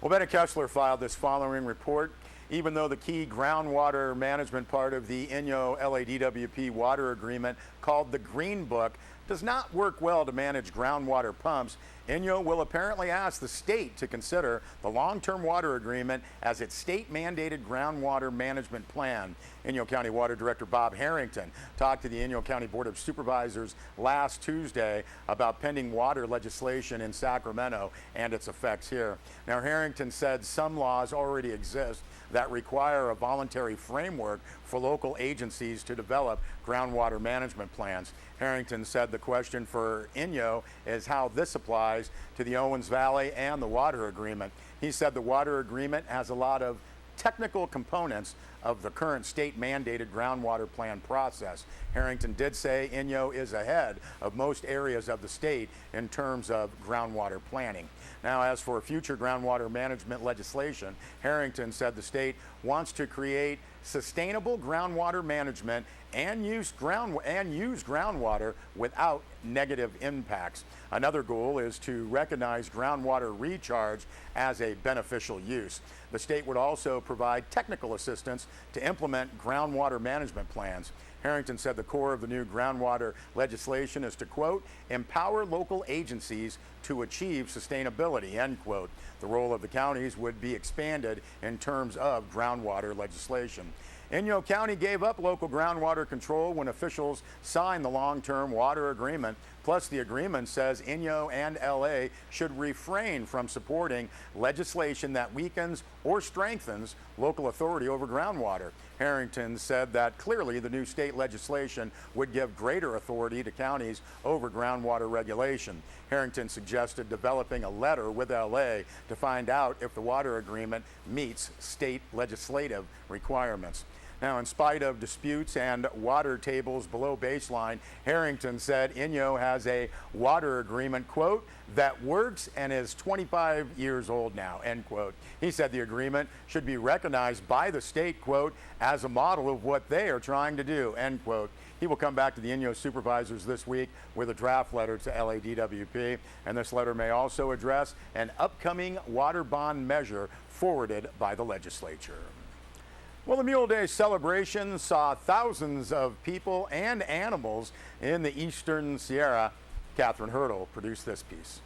Well, Bennett Kessler filed this following report. Even though the key groundwater management part of the Inyo LADWP water agreement, called the Green Book, does not work well to manage groundwater pumps, Inyo will apparently ask the state to consider the long-term water agreement as its state-mandated groundwater management plan. Inyo County Water Director Bob Harrington talked to the Inyo County Board of Supervisors last Tuesday about pending water legislation in Sacramento and its effects here. Now, Harrington said some laws already exist that require a voluntary framework for local agencies to develop groundwater management plans. Harrington said the question for Inyo is how this applies to the Owens Valley and the water agreement. He said the water agreement has a lot of technical components of the current state-mandated groundwater plan process. Harrington did say Inyo is ahead of most areas of the state in terms of groundwater planning. Now, as for future groundwater management legislation, Harrington said the state wants to create sustainable groundwater management and use groundwater without negative impacts. Another goal is to recognize groundwater recharge as a beneficial use. The state would also provide technical assistance to implement groundwater management plans. Harrington said the core of the new groundwater legislation is to, quote, empower local agencies to achieve sustainability, end quote. The role of the counties would be expanded in terms of groundwater legislation. Inyo County gave up local groundwater control when officials signed the long-term water agreement. Plus, the agreement says Inyo and LA should refrain from supporting legislation that weakens or strengthens local authority over groundwater. Harrington said that clearly the new state legislation would give greater authority to counties over groundwater regulation. Harrington suggested developing a letter with LA to find out if the water agreement meets state legislative requirements. Now, in spite of disputes and water tables below baseline, Harrington said Inyo has a water agreement, quote, that works and is 25 years old now, end quote. He said the agreement should be recognized by the state, quote, as a model of what they are trying to do, end quote. He will come back to the Inyo supervisors this week with a draft letter to LADWP, and this letter may also address an upcoming water bond measure forwarded by the legislature. Well, the Mule Day celebration saw thousands of people and animals in the Eastern Sierra. Catherine Hurdle produced this piece.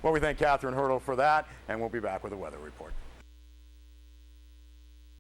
Well, we thank Catherine Hurdle for that, and we'll be back with a weather report.